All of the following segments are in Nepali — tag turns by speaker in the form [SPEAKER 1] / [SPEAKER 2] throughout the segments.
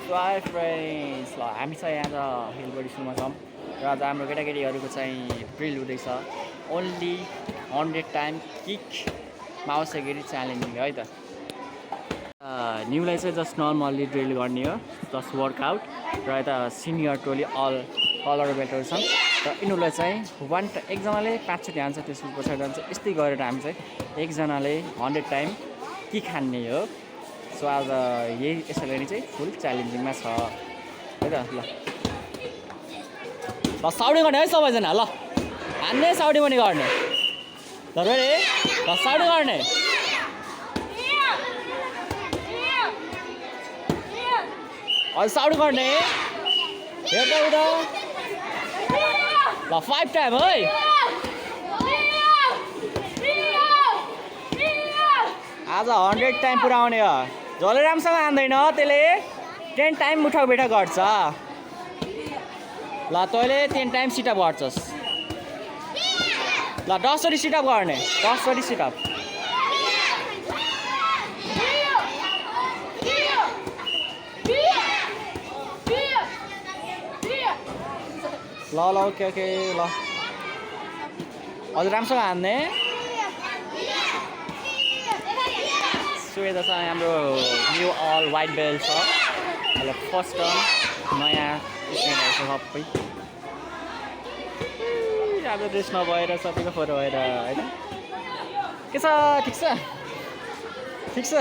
[SPEAKER 1] सो हाई फ्रेन्ड्स ल हामी चाहिँ आज हिल बडी स्कुलमा छौँ र आज हाम्रो केटाकेटीहरूको चाहिँ ड्रिल हुँदैछ ओन्ली 100 टाइम किक माउसेगिरी च्यालेन्जिङ है त न्यूलाई चाहिँ जस्ट नर्मल्ली ड्रिल गर्ने हो जस्ट वर्कआउट र यता सिनियर टोली अल कलर बेल्टहरू छन् र यिनीहरूलाई चाहिँ एकजनाले 5 चोटि हान्छ त्यस पछाडि जान्छ यस्तै गरेर हामी चाहिँ एकजनाले 100 टाइम किक हान्ने हो सो आज यही यसैले नै चाहिँ फुल च्यालेन्जिङमा छ है त ल साउडी गर्ने है सबैजना ल हान्ने साउडी पनि गर्ने ल रे ल साउडी गर्ने अहिले साउडी गर्ने हेर्दा उता ल 5 टाइम है आज 100 टाइम पुऱ्याउने हो जसले राम्रोसँग हान्दैन त्यसले 10 टाइम उठा बैठा गर्छ ल तैँले 10 टाइम सिटअप गर्छस् ल 10 चोटि सिटअप गर्ने 10 चोटि सिटअप ल ल ओके ओके ल हजुर राम्रोसँग हान्ने सो यता चाहिँ हाम्रो न्यू अल वाइट बेल्ट छ अहिले फर्स्ट टर्म नयाँ स्टुडेन्टहरू छ सबै राम्रो ड्रेस नभएर सबैको फोटो भएर होइन के छ ठिक छ ठिक छ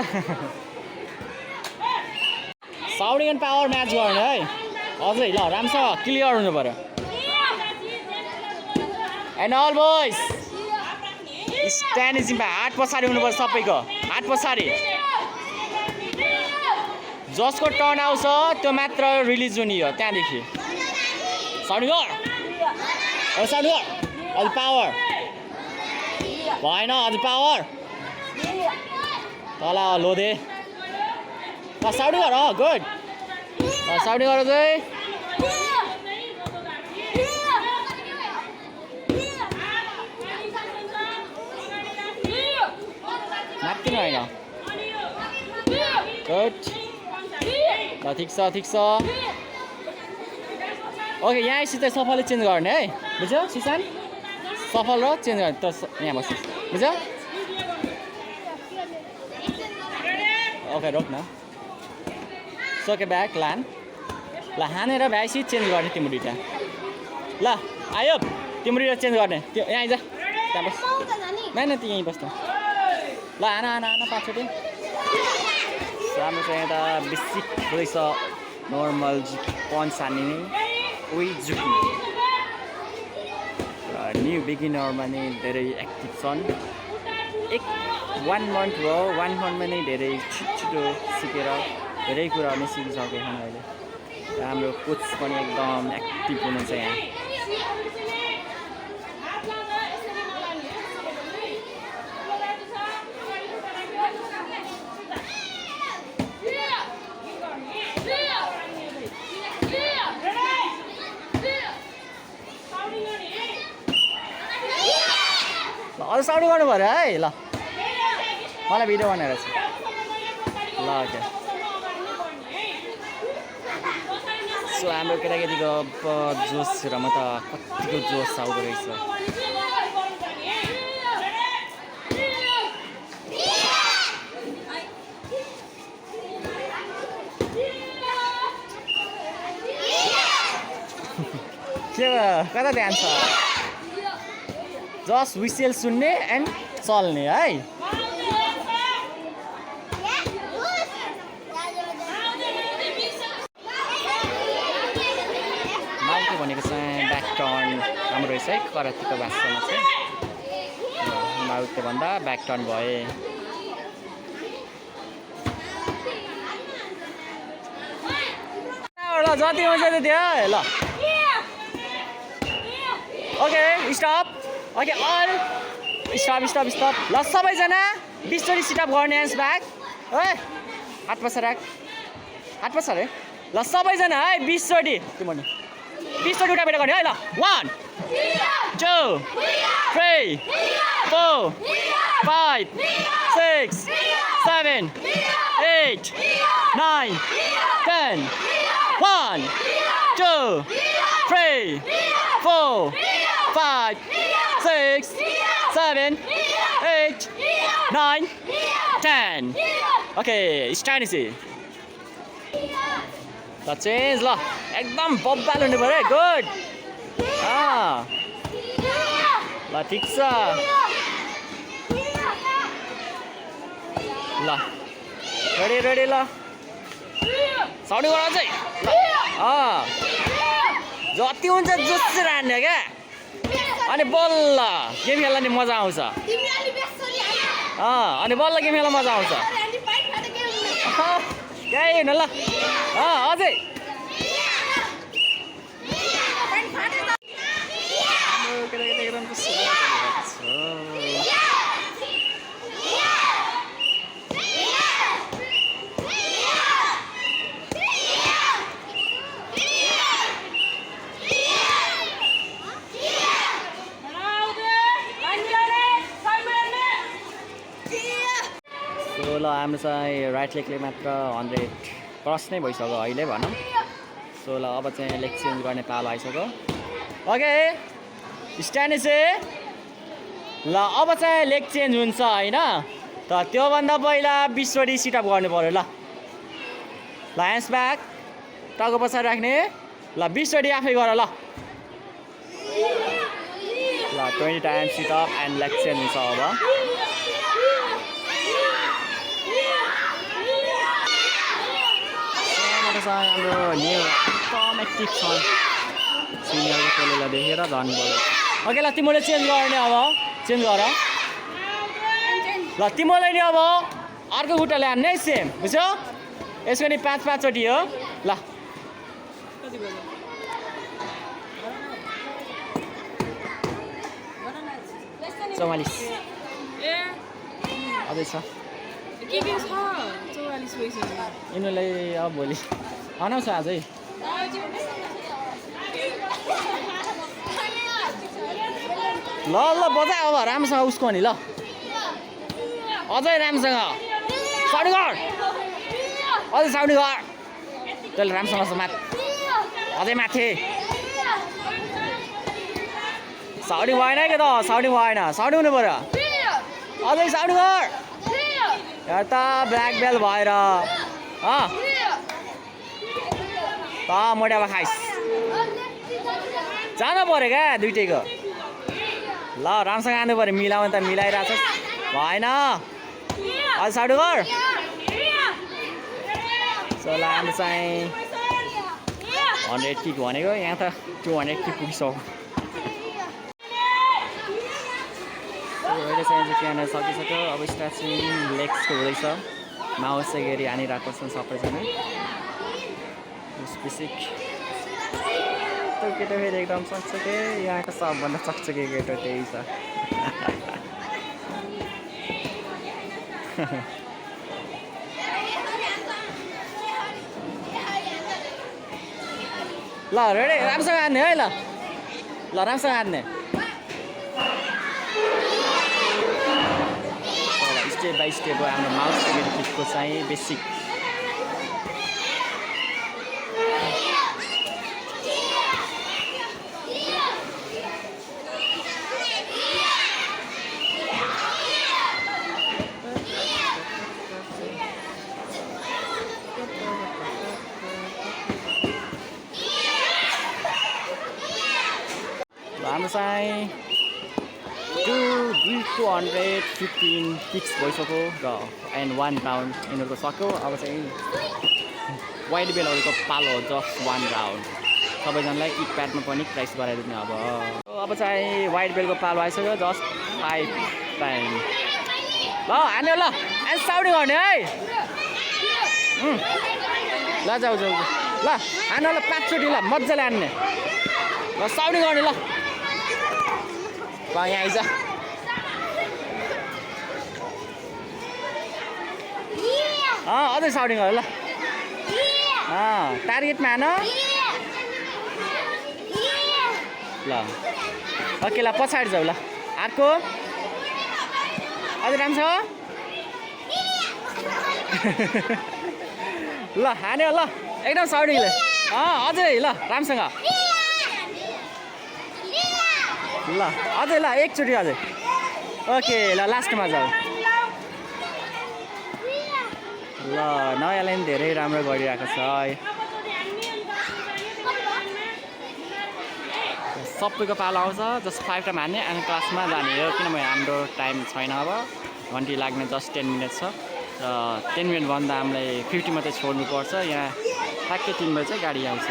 [SPEAKER 1] साउन्डिङ एन्ड पावर म्याच गर्ने है अझै ल राम्रोसँग क्लियर हुनु पऱ्यो and all boys stand ease इन हात पछाडि हुनुपर्छ सबैको हात पछाडि जसको टर्न आउँछ त्यो मात्र रिलिज हुने हो त्यहाँदेखि साउन्डिङ गर साउन्डिङ गर अझ पावर भएन अझ पावर तल लोधे ल साउन्डिङ गर गुड साउन्डिङ गर चाहिँ माथि नै होइन गुड ल ठिक छ ठिक छ ओके यहाँ आएपछि चाहिँ सफलले चेन्ज गर्ने है बुझ्यो सिसान सफल र चेन्ज गर्ने त यहाँ बस्नु बुझ्यो ओके रोक न सोके ब्याक लान ल हानेर भ्याएपछि चेन्ज गर्ने तिम्रो दुइटा ल आयो तिम्रो दुइटा चेन्ज गर्ने त्यो यहाँ आइज त्यहाँ बस नाइ त्यो यहीँ बस्नु ल हान हान हान 5 चोटि राम्रो चाहिँ यता बेसिक हुँदैछ नर्मल पन्च हान्ने नै उही झुक्ने र न्यू बिगिनरमा नै धेरै एक्टिभ छन् 1 मन्थ भयो 1 मन्थमा नै धेरै छिटो सिकेर धेरै कुराहरू नै सिकिसकेका छन् अहिले र हाम्रो कोच पनि एकदम एक्टिभ हुनुहुन्छ यहाँ अझ साउडी गर्नु पऱ्यो है ल मलाई भिडियो बनाएर छ ल ओके सो हाम्रो केटाकेटीको जोस र म त कतिको जोस आउँदो रहेछ के कता ध्यान छ जस्ट विसेल सुन्ने एन्ड चल्ने है माउको भनेको चाहिँ ब्याक टर्न राम्रो रहेछ है करातेको भाषामा चाहिँ माउको भन्दा ब्याक टर्न भए ल जति हुन्छ त्यो ल okay stop okay all stop stop stop ल सबैजना 20 चोटि सिटअप गर्ने ह्यान्ड्स ब्याक है हात पछाडि राख हात पछाडि ल सबैजना है 20 चोटि तिम्रो 20 चोटि उठा बेटा गर्ने है ल 1 2 3 4 5 6 7, 8, 9, 10. 1, 2, 3, 4, 5, 6, 7, 8, 9, 10. Okay, start is ल चेन्ज ल एकदम बब्बाल हुनु पर्यो गुड ल ठिक छ ल रेडी रेडी ल साउडी गर चाहिँ जति हुन्छ जोसले हान्ने क्या अनि बल्ल गेम खेल्दा नि मजा आउँछ अनि बल्ल गेम खेल्दा मजा आउँछ त्यही हुन ल अझै ल हाम्रो चाहिँ राइट लेगले मात्र 100 क्रस नै भइसक्यो अहिले भनौँ सो ल अब चाहिँ लेग चेन्ज गर्ने पालो आइसक्यो ओके स्ट्यान्ड चाहिँ ल अब चाहिँ लेग चेन्ज हुन्छ होइन त त्योभन्दा पहिला 20 वटी सिटअप गर्नु पर्यो ल ह्यान्ड्स ब्याक टाउको पछाडि राख्ने ल 20 वटी आफै गर ल 20 times sit up and leg change हुन्छ अब हाम्रो न्यू एकदम एक्टिभ छ सिनियरको टोलीलाई देखेर जानुपर्यो ओके ल तिमीले चेन्ज गर्ने अब चेन्ज गर ल तिमीलाई नि अब अर्को खुट्टाले हान्ने सेम बुझ्यौ यसको नि 5-5 चोटि हो ल चौवालिस अझै छ यिनीहरूलाई अब भोलि आउँछ आजै ल ल बजा अब राम्रोसँग उसको नि ल अझै राम्रोसँग साउडी गर अझै साउडी गर तैँले राम्रोसँग माथ अझै माथि साउडी भएन के त साउडी भएन साउडी हुनु पऱ्यो अझै साउडी गर यार त ब्ल्याक बेल्ट भएर त मोटामा खाइस जानु पऱ्यो क्या दुइटैको ल राम्रोसँग आनु पऱ्यो मिलाउनु त मिलाइरहेको छ भएन अझ साउडी गर सो ल हाम्रो चाहिँ 100 किक भनेको यहाँ त 200 किक पुगिसक्यो अहिले चाहिँ क्यामेरा सकिसक्यो अब स्ट्रेचिङ लेग्सको हुँदैछ माउस चाहिँ गरी हानिरहेको छन् सबैजना बेसिक त्यो केटो फेरि एकदम चकचके यहाँको सबभन्दा चकचके केटो त्यही छ ल रेडी राम्रोसँग हान्ने है ल राम्रोसँग हान्ने स्टेप बाई स्टेप हो हाम्रो माउस सेकेन्ड किकको चाहिँ बेसिक हाम्रो चाहिँ 215 किक्स भइसक्यो र एन्ड 1 राउन्ड यिनीहरूको सक्यो अब चाहिँ वाइड बेलहरूको पालो हो जस्ट 1 राउन्ड सबैजनालाई किक प्याडमा पनि प्राइस गराइदिने अब चाहिँ वाइड बेलको पालो आइसक्यो जस्ट 5 टाइम ल हान्यो ल एन्ड साउडी गर्ने है ल जाऊ ल हान ल 5 चोटि ल मजाले हान्ने ल साउडी गर्ने ल यहाँ आइज अझै साउडी गर ल टार्गेटमा हान ल ओके ल पछाडि जाऊ ल अर्को अझै राम्रो छ ल हान्यो ल एकदम साउडीले अझै ल राम्रोसँग ल अझै ल एकचोटि अझै ओके ल लास्टमा जाऊ ल नयाँले पनि धेरै राम्रो गरिरहेको छ है सबैको पालो आउँछ जस्ट 5 टाइम हान्ने अनि क्लासमा जाने हो किनभने हाम्रो टाइम छैन अब घन्टी लाग्ने जस्ट 10 मिनट छ र 10 मिनटभन्दा हामीलाई 50 मात्रै छोड्नुपर्छ यहाँ ठ्याक्कै 3 बजे चाहिँ गाडी आउँछ